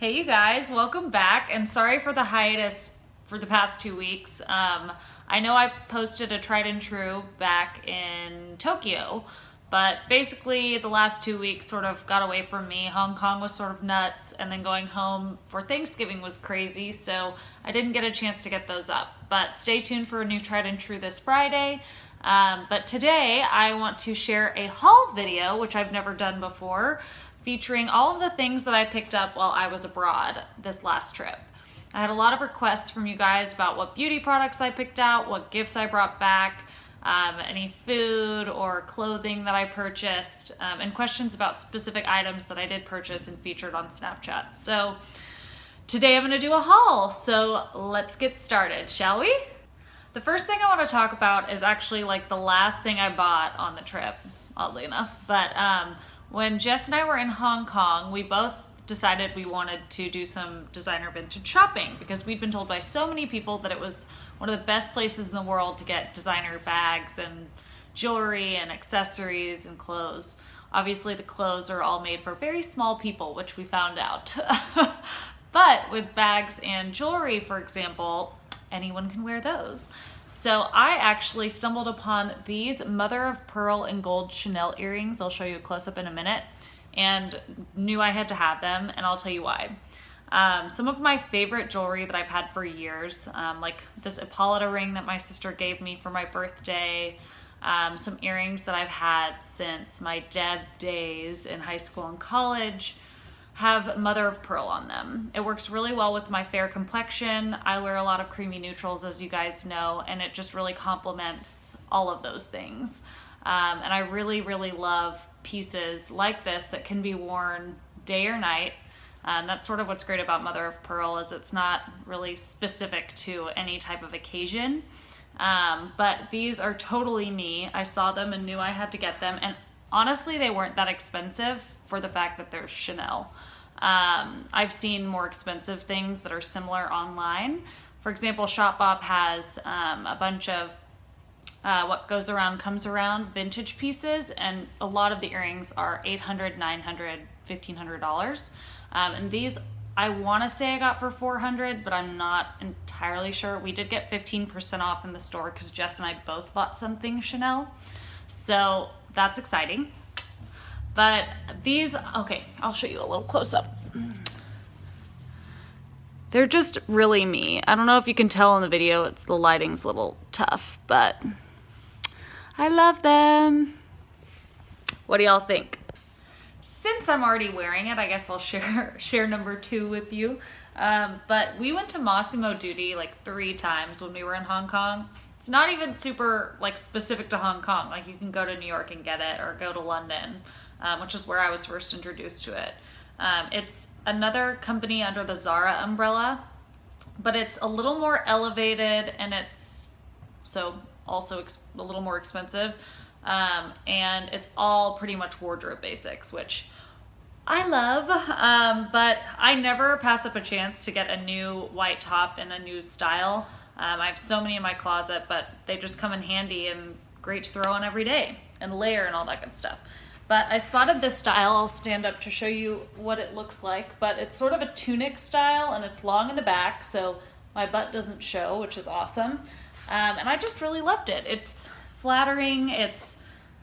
Hey you guys, welcome back, and sorry for the hiatus for the past 2 weeks. I know I posted a tried and true back in Tokyo, but basically the last 2 weeks sort of got away from me. Hong Kong was sort of nuts, and then going home for Thanksgiving was crazy, so I didn't get a chance to get those up. But stay tuned for a new tried and true this Friday. But today I want to share a haul video, which I've never done before, featuring all of the things that I picked up while I was abroad this last trip. I had a lot of requests from you guys about what beauty products I picked out, what gifts I brought back, any food or clothing that I purchased, and questions about specific items that I did purchase and featured on Snapchat. So today I'm going to do a haul, so let's get started, shall we? The first thing I want to talk about is actually like the last thing I bought on the trip, oddly enough. But when Jess and I were in Hong Kong, we both decided we wanted to do some designer vintage shopping because we'd been told by so many people that it was one of the best places in the world to get designer bags and jewelry and accessories and clothes. Obviously the clothes are all made for very small people, which we found out. But with bags and jewelry, for example, anyone can wear those. So I actually stumbled upon these mother of pearl and gold Chanel earrings. I'll show you a close-up in a minute, and knew I had to have them, and I'll tell you why. Some of my favorite jewelry that I've had for years, like this Hippolyta ring that my sister gave me for my birthday, some earrings that I've had since my Deb days in high school and college, have mother of pearl on them. It works really well with my fair complexion. I wear a lot of creamy neutrals, as you guys know, and it just really complements all of those things. And I really, really love pieces like this that can be worn day or night. That's sort of what's great about mother of pearl, is it's not really specific to any type of occasion. But these are totally me. I saw them and knew I had to get them, and honestly, they weren't that expensive for the fact that they're Chanel. I've seen more expensive things that are similar online. For example, Shopbop has a bunch of what goes around comes around vintage pieces, and a lot of the earrings are $800, $900, $1,500. And these I want to say I got for $400, but I'm not entirely sure. We did get 15% off in the store because Jess and I both bought something Chanel. So that's exciting. But these, okay, I'll show you a little close up. They're just really me. I don't know if you can tell in the video, the lighting's a little tough, but I love them. What do y'all think? Since I'm already wearing it, I guess I'll share number 2 with you. But we went to Massimo Dutti like 3 times when we were in Hong Kong. It's not even super like specific to Hong Kong. Like you can go to New York and get it, or go to London, which is where I was first introduced to it. It's another company under the Zara umbrella, but it's a little more elevated, and it's so also a little more expensive. And it's all pretty much wardrobe basics, which I love, but I never pass up a chance to get a new white top in a new style. I have so many in my closet, but they just come in handy and great to throw on every day and layer and all that good stuff. But I spotted this style. I'll stand up to show you what it looks like, but it's sort of a tunic style, and it's long in the back, so my butt doesn't show, which is awesome. And I just really loved it. It's flattering. It's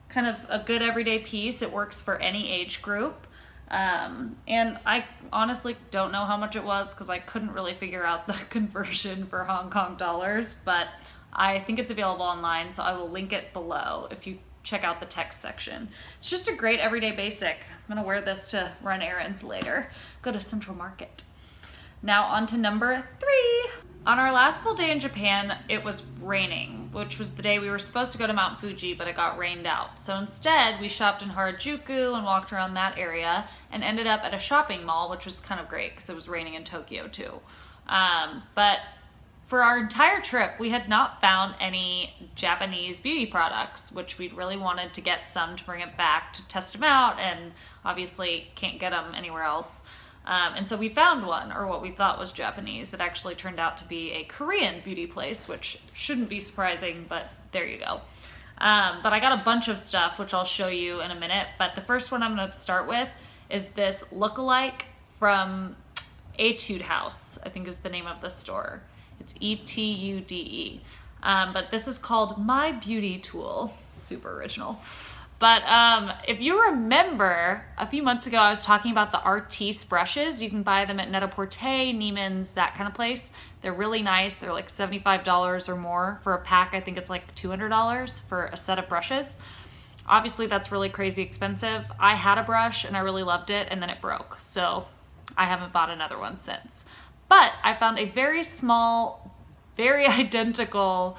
kind of a good everyday piece. It works for any age group. And I honestly don't know how much it was because I couldn't really figure out the conversion for Hong Kong dollars, but I think it's available online, so I will link it below if you check out the text section. It's just a great everyday basic. I'm gonna wear this to run errands later, go to Central Market. Now on to number 3. On our last full day in Japan, it was raining, which was the day we were supposed to go to Mount Fuji, but it got rained out. So instead, we shopped in Harajuku and walked around that area and ended up at a shopping mall, which was kind of great because it was raining in Tokyo too. But for our entire trip, we had not found any Japanese beauty products, which we'd really wanted to get some to bring it back to test them out, and obviously can't get them anywhere else. And so we found one, or what we thought was Japanese. It actually turned out to be a Korean beauty place, which shouldn't be surprising, but there you go. But I got a bunch of stuff, which I'll show you in a minute. But the first one I'm going to start with is this lookalike from Etude House, I think is the name of the store. It's Etude. But this is called My Beauty Tool. Super original. But if you remember, a few months ago I was talking about the Artiste brushes. You can buy them at Net-a-Porter, Neiman's, that kind of place. They're really nice. They're like $75 or more for a pack. I think it's like $200 for a set of brushes. Obviously that's really crazy expensive. I had a brush and I really loved it, and then it broke. So I haven't bought another one since. But I found a very small, very identical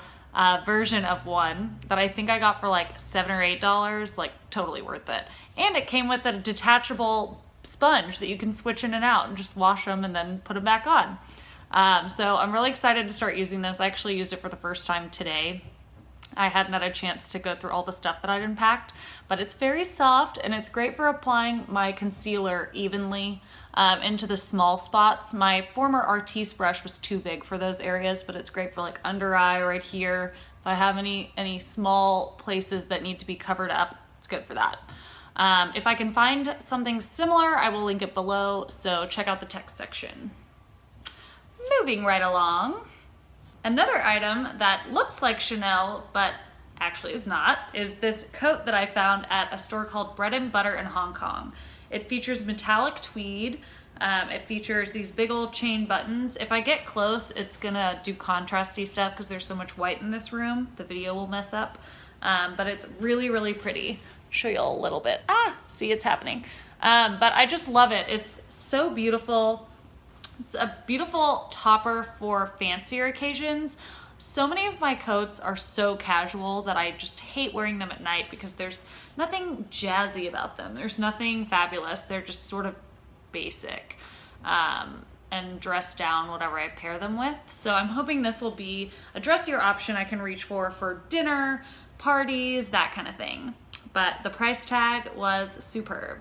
version of one that I think I got for like $7 or $8, like totally worth it. And it came with a detachable sponge that you can switch in and out and just wash them and then put them back on. So I'm really excited to start using this. I actually used it for the first time today. I hadn't had a chance to go through all the stuff that I'd unpacked, but it's very soft and it's great for applying my concealer evenly into the small spots. My former Artiste brush was too big for those areas, but it's great for like under eye right here. If I have any small places that need to be covered up, it's good for that. If I can find something similar, I will link it below, so check out the text section. Moving right along. Another item that looks like Chanel, but actually is not, is this coat that I found at a store called Bread and Butter in Hong Kong. It features metallic tweed. It features these big old chain buttons. If I get close, it's gonna do contrasty stuff because there's so much white in this room. The video will mess up, but it's really, really pretty. Show you a little bit. See, it's happening. But I just love it. It's so beautiful. It's a beautiful topper for fancier occasions. So many of my coats are so casual that I just hate wearing them at night because there's nothing jazzy about them. There's nothing fabulous. They're just sort of basic and dressed down whatever I pair them with. So I'm hoping this will be a dressier option I can reach for dinner, parties, that kind of thing. But the price tag was superb.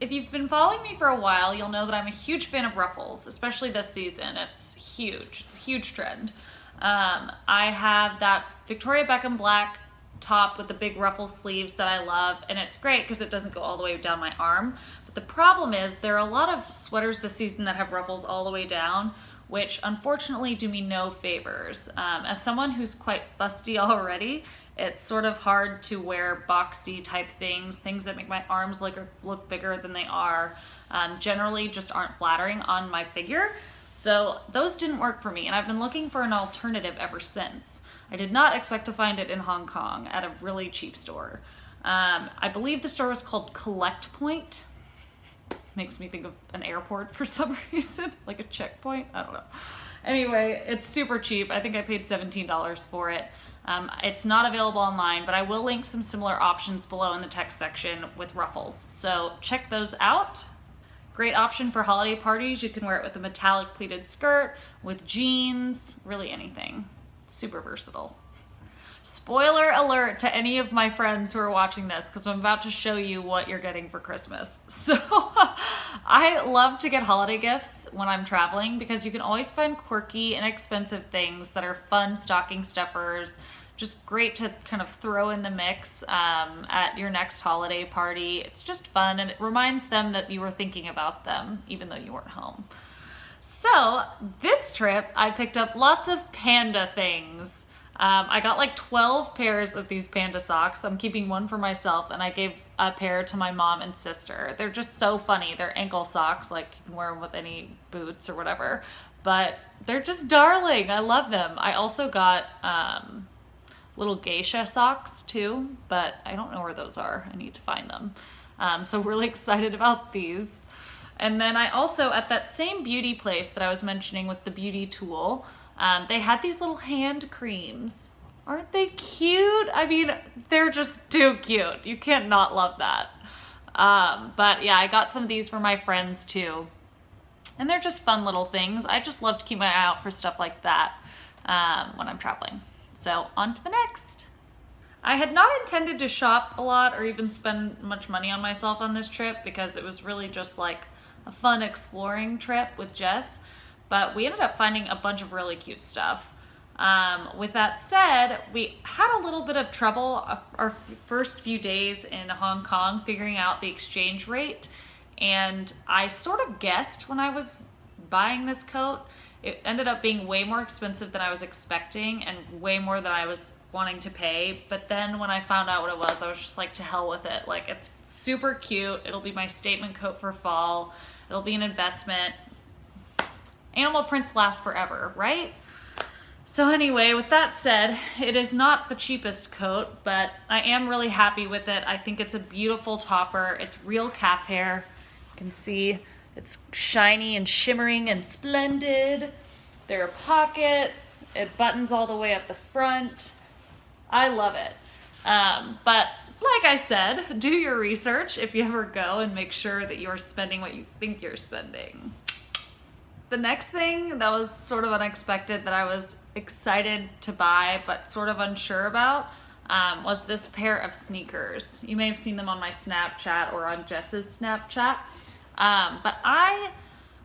If you've been following me for a while, you'll know that I'm a huge fan of ruffles, especially this season. It's huge. It's a huge trend. I have that Victoria Beckham black top with the big ruffle sleeves that I love, and it's great because it doesn't go all the way down my arm. But the problem is there are a lot of sweaters this season that have ruffles all the way down, which unfortunately do me no favors. As someone who's quite busty already, it's sort of hard to wear boxy type things that make my arms look bigger than they are, generally just aren't flattering on my figure. So those didn't work for me, and I've been looking for an alternative ever since. I did not expect to find it in Hong Kong at a really cheap store. I believe the store was called Collect Point. Makes me think of an airport for some reason, like a checkpoint, I don't know. Anyway, it's super cheap. I think I paid $17 for it. It's not available online, but I will link some similar options below in the text section with ruffles. So check those out. Great option for holiday parties. You can wear it with a metallic pleated skirt, with jeans, really anything. Super versatile. Spoiler alert to any of my friends who are watching this, because I'm about to show you what you're getting for Christmas. So I love to get holiday gifts when I'm traveling because you can always find quirky, inexpensive things that are fun stocking stuffers, just great to kind of throw in the mix at your next holiday party. It's just fun, and it reminds them that you were thinking about them even though you weren't home. So this trip, I picked up lots of panda things. I got like 12 pairs of these panda socks. I'm keeping one for myself, and I gave a pair to my mom and sister. They're just so funny. They're ankle socks, like you can wear them with any boots or whatever, but they're just darling. I love them. I also got little geisha socks too, but I don't know where those are. I need to find them. So really excited about these. And then I also, at that same beauty place that I was mentioning with the beauty tool, they had these little hand creams. Aren't they cute? I mean, they're just too cute. You can't not love that. But yeah, I got some of these for my friends too. And they're just fun little things. I just love to keep my eye out for stuff like that when I'm traveling. So on to the next. I had not intended to shop a lot or even spend much money on myself on this trip because it was really just like a fun exploring trip with Jess. But we ended up finding a bunch of really cute stuff. With that said, we had a little bit of trouble our first few days in Hong Kong figuring out the exchange rate. And I sort of guessed when I was buying this coat. It ended up being way more expensive than I was expecting and way more than I was wanting to pay. But then when I found out what it was, I was just like, to hell with it. Like, it's super cute. It'll be my statement coat for fall. It'll be an investment. Animal prints last forever, right? So anyway, with that said, it is not the cheapest coat, but I am really happy with it. I think it's a beautiful topper. It's real calf hair. You can see it's shiny and shimmering and splendid. There are pockets. It buttons all the way up the front. I love it. But like I said, do your research if you ever go and make sure that you're spending what you think you're spending. The next thing that was sort of unexpected that I was excited to buy but sort of unsure about was this pair of sneakers. You may have seen them on my Snapchat or on Jess's Snapchat. But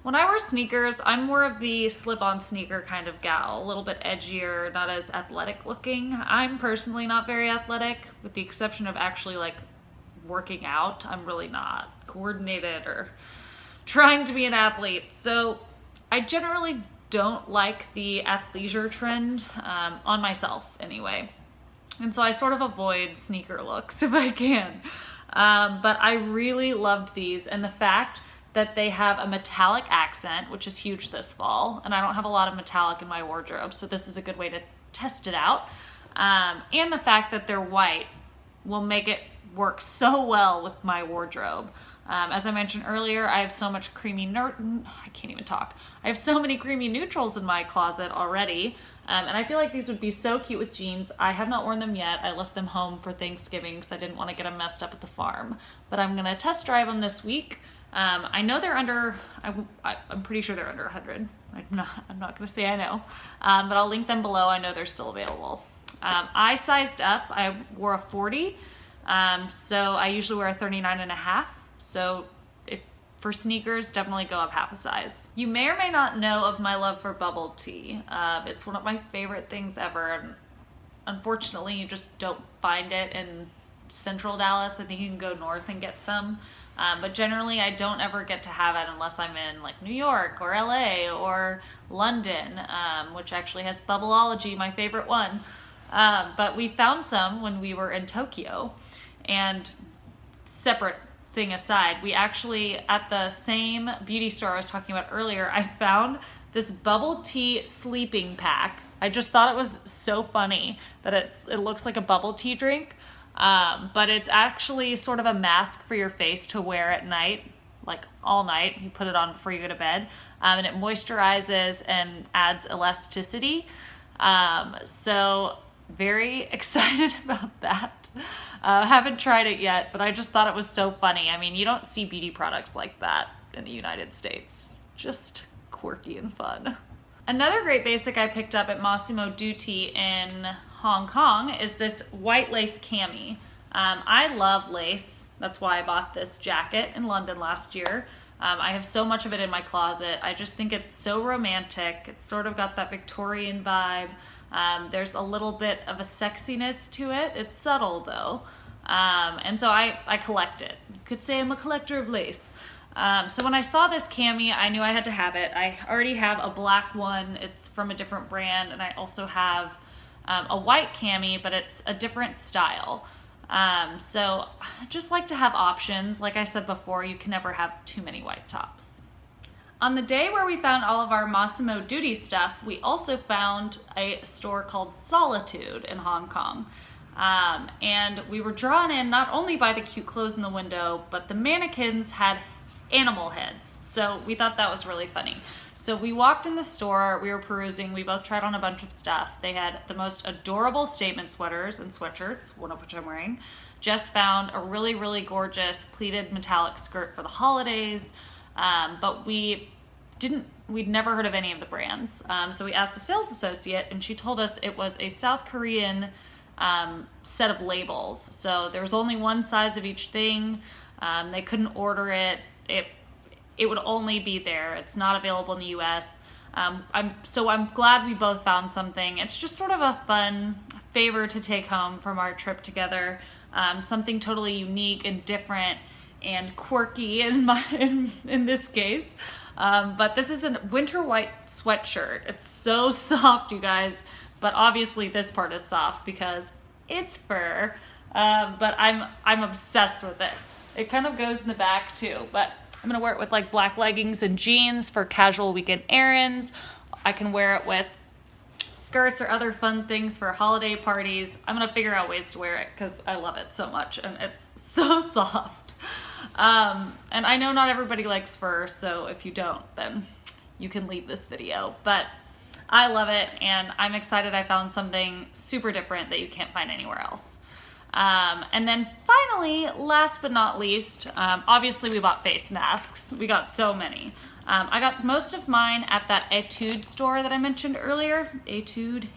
when I wear sneakers, I'm more of the slip-on sneaker kind of gal, a little bit edgier, not as athletic looking. I'm personally not very athletic, with the exception of actually like working out. I'm really not coordinated or trying to be an athlete. So I generally don't like the athleisure trend, on myself anyway. And so I sort of avoid sneaker looks if I can. But I really loved these, and the fact that they have a metallic accent, which is huge this fall, and I don't have a lot of metallic in my wardrobe, so this is a good way to test it out. And the fact that they're white will make it work so well with my wardrobe. As I mentioned earlier, I have so much I have so many creamy neutrals in my closet already. And I feel like these would be so cute with jeans. I have not worn them yet. I left them home for Thanksgiving because I didn't want to get them messed up at the farm. But I'm gonna test drive them this week. I know they're under, I'm pretty sure they're under 100. I'm not gonna say I know, but I'll link them below. I know they're still available. I sized up. I wore a 40, so I usually wear a 39.5. So for sneakers, definitely go up half a size. You may or may not know of my love for bubble tea. It's one of my favorite things ever, and unfortunately you just don't find it in central Dallas. I think you can go north and get some, but generally I don't ever get to have it unless I'm in like New York or LA or London, which actually has Bubbleology, my favorite one. But we found some when we were in Tokyo, and separate thing aside, we actually, at the same beauty store I was talking about earlier, I found this bubble tea sleeping pack. I just thought it was so funny that it looks like a bubble tea drink, but it's actually sort of a mask for your face to wear at night, like all night. You put it on before you go to bed, and it moisturizes and adds elasticity. So very excited about that. Haven't tried it yet, but I just thought it was so funny. I mean, you don't see beauty products like that in the United States. Just quirky and fun. Another great basic I picked up at Massimo Dutti in Hong Kong is this white lace cami. I love lace. That's why I bought this jacket in London last year. I have so much of it in my closet. I just think it's so romantic. It's sort of got that Victorian vibe. There's a little bit of a sexiness to it. It's subtle though. And so I collect it. You could say I'm a collector of lace. So when I saw this cami, I knew I had to have it. I already have a black one. It's from a different brand. And I also have a white cami, but it's a different style. So I just like to have options. Like I said before, you can never have too many white tops. On the day where we found all of our Massimo Dutti stuff, we also found a store called Solitude in Hong Kong. And we were drawn in not only by the cute clothes in the window, but the mannequins had animal heads. So we thought that was really funny. So we walked in the store, we were perusing, we both tried on a bunch of stuff. They had the most adorable statement sweaters and sweatshirts, one of which I'm wearing. Jess found a really, really gorgeous pleated metallic skirt for the holidays. But we'd never heard of any of the brands. So we asked the sales associate, and she told us it was a South Korean set of labels. So there was only one size of each thing. They couldn't order it. It would only be there. It's not available in the US. I'm glad we both found something. It's just sort of a fun favor to take home from our trip together. Something totally unique and different and quirky in this case. But this is a winter white sweatshirt. It's so soft, you guys, but obviously this part is soft because it's fur. But I'm obsessed with it. It kind of goes in the back too, but I'm gonna wear it with like black leggings and jeans for casual weekend errands. I can wear it with skirts or other fun things for holiday parties. I'm gonna figure out ways to wear it because I love it so much and it's so soft. And I know not everybody likes fur, so if you don't, then you can leave this video. But I love it, and I'm excited I found something super different that you can't find anywhere else. And then finally, last but not least, obviously we bought face masks. We got so many. I got most of mine at that Etude store that I mentioned earlier. Etude,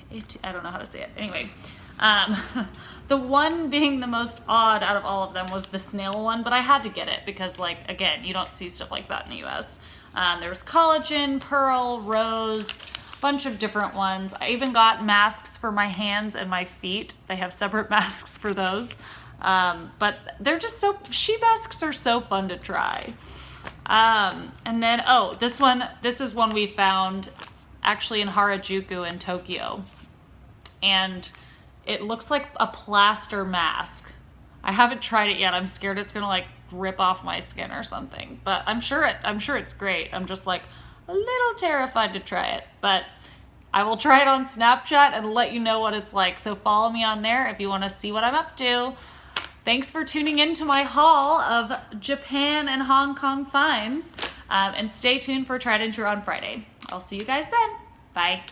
I don't know how to say it. Anyway, the one being the most odd out of all of them was the snail one, but I had to get it because, like, again, you don't see stuff like that in the US. There's collagen, pearl, rose, bunch of different ones. I even got masks for my hands and my feet. They have separate masks for those. But they're just so, sheet masks are so fun to try. And then, oh, this is one we found actually in Harajuku in Tokyo. And it looks like a plaster mask. I haven't tried it yet. I'm scared it's gonna like rip off my skin or something, but I'm sure it's great. I'm just like a little terrified to try it, but I will try it on Snapchat and let you know what it's like. So follow me on there if you want to see what I'm up to. Thanks for tuning in to my haul of Japan and Hong Kong finds, and stay tuned for Tried and True on Friday. I'll see you guys then. Bye.